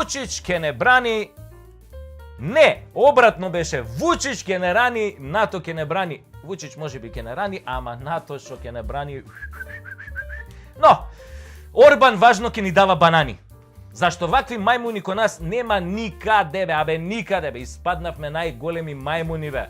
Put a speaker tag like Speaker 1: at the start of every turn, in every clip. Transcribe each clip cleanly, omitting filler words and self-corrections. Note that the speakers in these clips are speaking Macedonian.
Speaker 1: Вучич ќе не брани. Не, обратно беше. Вучич ќе не рани, НАТО ќе не брани. Вучич можеби ќе не рани, ама НАТО што ќе не брани. Но, Орбан важно ќе ни дава банани. Зашто вакви мајмуни ко нас нема никаде, никаде, испаднавме најголеми мајмуни,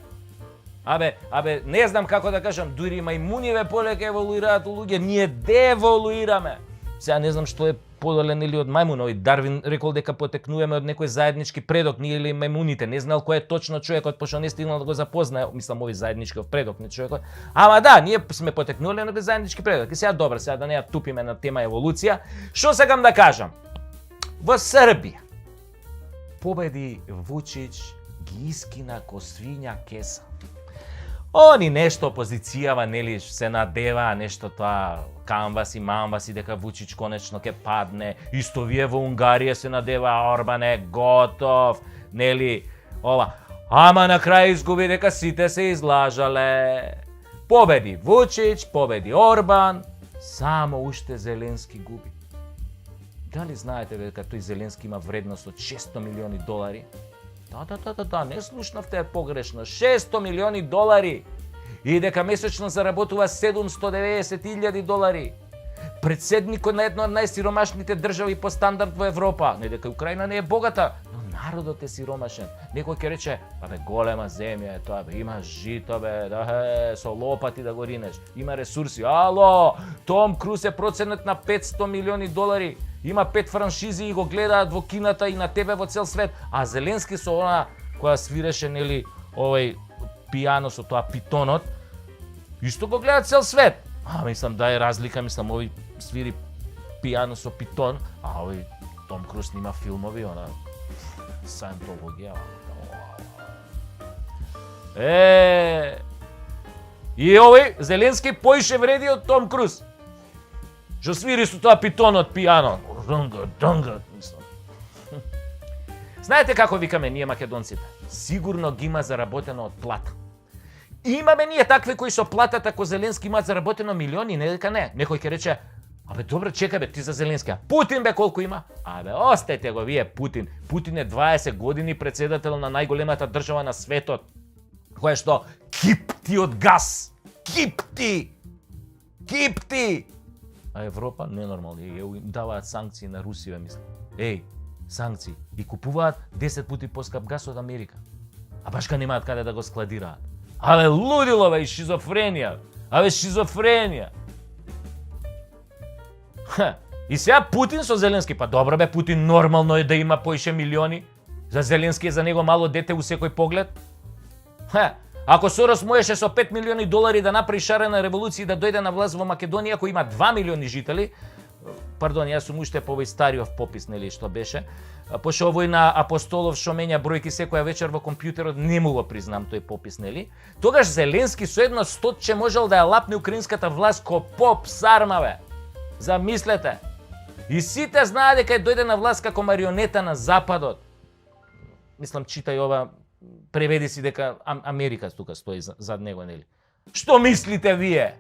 Speaker 1: Абе, не знам како да кажам, дури мајмуниве полека еволуираат луѓе, ние деволуираме. Сега не знам што е подолен или од мајмуна, Дарвин рекол дека потекнуваме од некој заеднички предок, ние или мајмуните, не знал кој е точно човекот, пошто не стигнал да го запознае, мислам овој заедничков предок, не човекот. Ама да, ние сме потекнули од некој заеднички предок. И сега добро, сега да не ја тупиме на тема еволуција, што сакам да кажам? Во Србија победи Вучич, ги искина ко свиња кеса. Они нешто опозицијава, нели, се надева, нешто тоа, камваси, мамваси, дека Вучич конечно ќе падне. Исто вие во Унгарија се надева, Орбан е готов, нели, ова. Ама на крај изгуби дека сите се излажале. Победи Вучич, победи Орбан, само уште Зеленски губи. Дали знаете дека тој Зеленски има вредност од 600 милиони долари? Да, не слушнавте погрешно. 600 милиони долари. И дека месечно заработува 790.000 долари. Председникот на една од најсиромашните држави по стандард во Европа. Не дека Украина не е богата, но народот е сиромашен. Некој ќе рече, голема земја е тоа, има жито, со лопати да го ринеш. Има ресурси. Ало, Том Круз е проценет на 500 милиони долари. Има 5 франшизи и го гледаат во кината и на тебе во цел свет. А Зеленски со она која свиреше, нели, овој пијано со тоа питонот, исто го гледа цел свет. Мислам да е разлика, мислам овој свири пијано со питон, а овој Том Круз снима филмови, она Сајнтологија. И овој Зеленски поише вреди од Том Круз. Што свири со тоа питонот пијано. Мислам. Знаете како викаме ние македонците? Сигурно ги има заработено од плата. Имаме ние такви кои со платата ко Зеленски имаат заработено милиони, не дека не. Некој ќе рече, добро, чекај ти за Зеленски. Путин колку има? Остајте го вие Путин. Путин е 20 години председател на најголемата држава на светот, која што кипти од газ. Кипти. А Европа ненормално, им даваат санкции на Русија, мислам. Санкции. И купуваат 10 пати поскап газ од Америка. А башка немаат каде да го складираат. Лудило, и шизофренија. Шизофренија. И сега Путин со Зеленски, добро Путин нормално е да има поише милиони. За Зеленски е за него мало дете у секој поглед. Ако Сорос можеше со 5 милиони долари да направи шарена револуција и да дојде на власт во Македонија, кој има 2 милиони жители, пардон, јас сум уште по овој стариот попис, нели, што беше, пошто овој на Апостолов што менја бројки секоја вечер во компјутерот, не му го признам тој попис, нели? Тогаш Зеленски со едно стотче можел да ја лапне украинската власт ко поп сарма, Замислете. И сите знаат дека дојде на власт како марионета на Западот. Мислам, читај ова, преведи си дека Америка тука стои зад него, нели? Што мислите вие?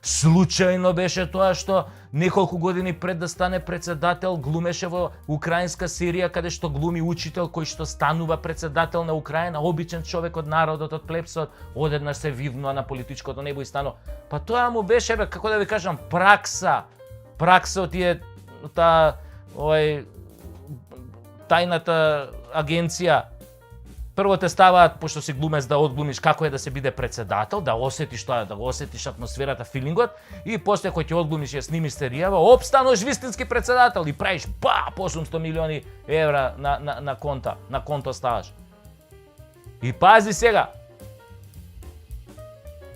Speaker 1: Случајно беше тоа што неколку години пред да стане председател глумеше во украинска серија каде што глуми учител кој што станува председател на Украина, обичен човек од народот, од плебсот, одеднаш се вивнува на политичкото небо и станува. Тоа му беше, како да ви кажам, пракса од тие тајната агенција. Прво те ставаат, пошто си глумец, да одглумиш како е да се биде председател, да осетиш тоа, да го осетиш атмосферата, филингот, и после кој ќе одглумиш ја снимиш серијава, стануваш вистински председател и правиш по 800 милиони евра на конто ставаш. И пази сега,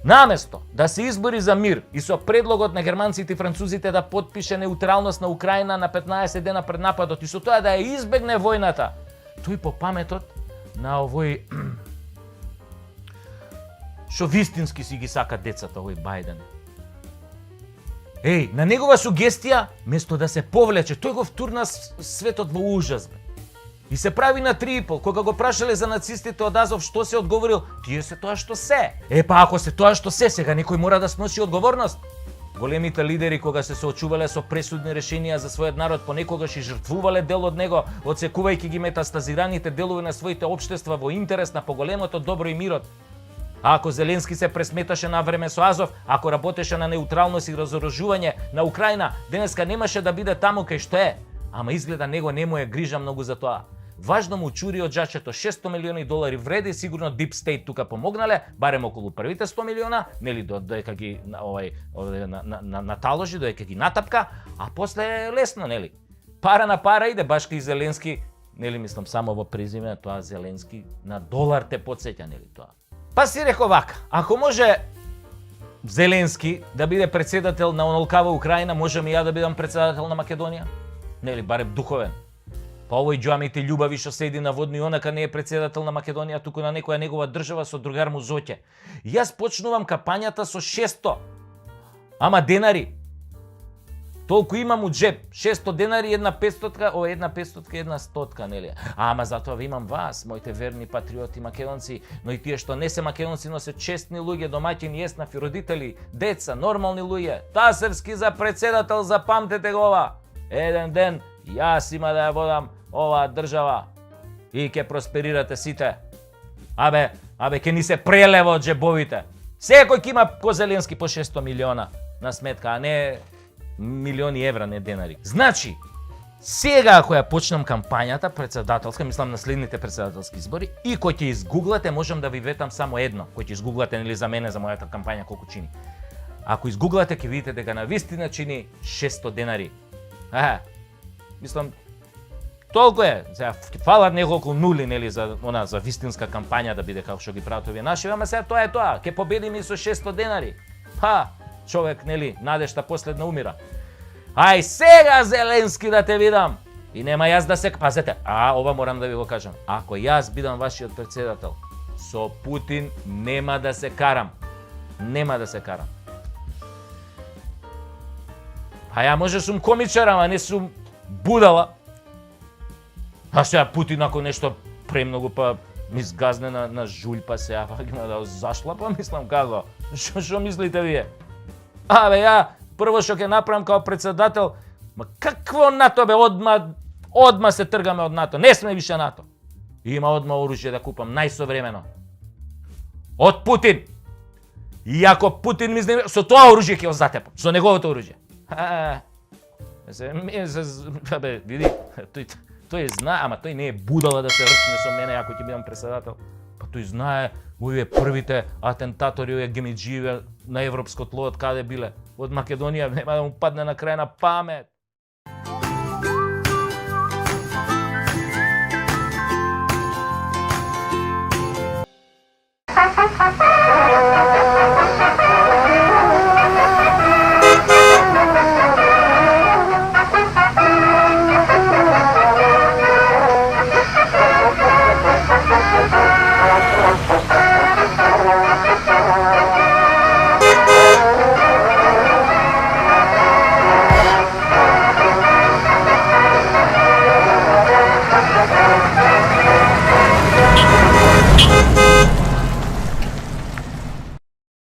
Speaker 1: наместо да се избори за мир и со предлогот на германците и французите да потпише неутралност на Украина на 15 дена пред нападот и со тоа да ја избегне војната, тој по паметот на овој што вистински си ги сака децата, овој Бајден. На негова сугестија, место да се повлече, тој го втурна светот во ужас. И се прави на 3,5. Кога го прашале за нацистите од Азов, што се одговорил? Тие се тоа што се. Ако се тоа што се, сега некој мора да сноси одговорност. Големите лидери кога се соочувале со пресудни решенија за својот народ, понекогаш и жртвувале дел од него, одсекувајќи ги метастазираните делови на своите општества во интерес на поголемото добро и мирот. А ако Зеленски се пресметаше на време со Азов, ако работеше на неутралност и разоружување на Украина, денеска немаше да биде таму кај што е. Ама изгледа него не му е грижа многу за тоа. Важно му чури од джачето, $600 милиони вреди, сигурно Deep State тука помогнале, барем околу првите 100 милиона, нели додека ги наталожи, додека ги натапка, а после е лесно, нели. Пара на пара иде, баш кај Зеленски, нели мислам само во презиме, тоа Зеленски на долар те потсеќа, нели тоа. Па си реков вака, ако може Зеленски да биде председател на онолкава Украина, можам и ја да бидам председател на Македонија? Нели, барем духовен. Па овој џамите љубави што седи на водно и онака не е председател на Македонија, туку на некоја негова држава со другар му Зоќе. Јас почнувам кампањата со 600. Ама денари. Толку имам у джеб. 600 денари, една 500-ка, една 500-ка, една 100-ка, нели? Ама затоа ви имам вас, моите верни патриоти македонци, но и тие што не се македонци, но се честни луѓе, домаќини, еснафи, родители, деца, нормални луѓе. Тасевски за председател, запамтете го ова. Еден ден јас има да ја водам оваа држава и ќе просперирате сите. Абе, ќе ни се прелева од джебовите. Секој ќе има ко Зеленски по 600 милиона на сметка, а не милиони евра, не денари. Значи, сега ако ја почнам кампањата председателска, мислам на следните председателски избори, и кој ќе изгуглате, можам да ви ветам само едно, кој ќе изгуглате нели за мене, за мојата кампања колку чини. Ако изгуглате, ќе видите дека на вистина чини 600 денари. Мислам, толку е. Сега фалат неколку нули, нели, за вистинска кампања да биде како што ги прават овие наши, ама сега тоа е тоа. Ќе победиме со 600 денари. Човек, нели, надежта последна умира. Ај сега Зеленски да те видам. И нема јас да се... Пазете, ова морам да ви го кажам. Ако јас бидам вашиот председател, со Путин нема да се карам. Нема да се карам. Ја може сум комичар, ама не сум будала. А сега Путин ако нешто премногу па ми сгазне на жулј, па сега има да зашла, па мислам како. Што мислите вие? Ја прво што ќе направам као председател, какво НАТО бе, одма се тргаме од НАТО, не сме више НАТО. Има одма оружје да купам, најсовремено. Од Путин. И ако Путин ми знае, со тоа оружје ќе го затепам, со неговото оружје. Види, тој знае, ама тој не е будала да се рчне со мене ако ќе бидам председател. Па тој знае, овие првите атентатори, овие гемиџији на европско тло од каде биле? Од Македонија, нема да му падне на крај на памет.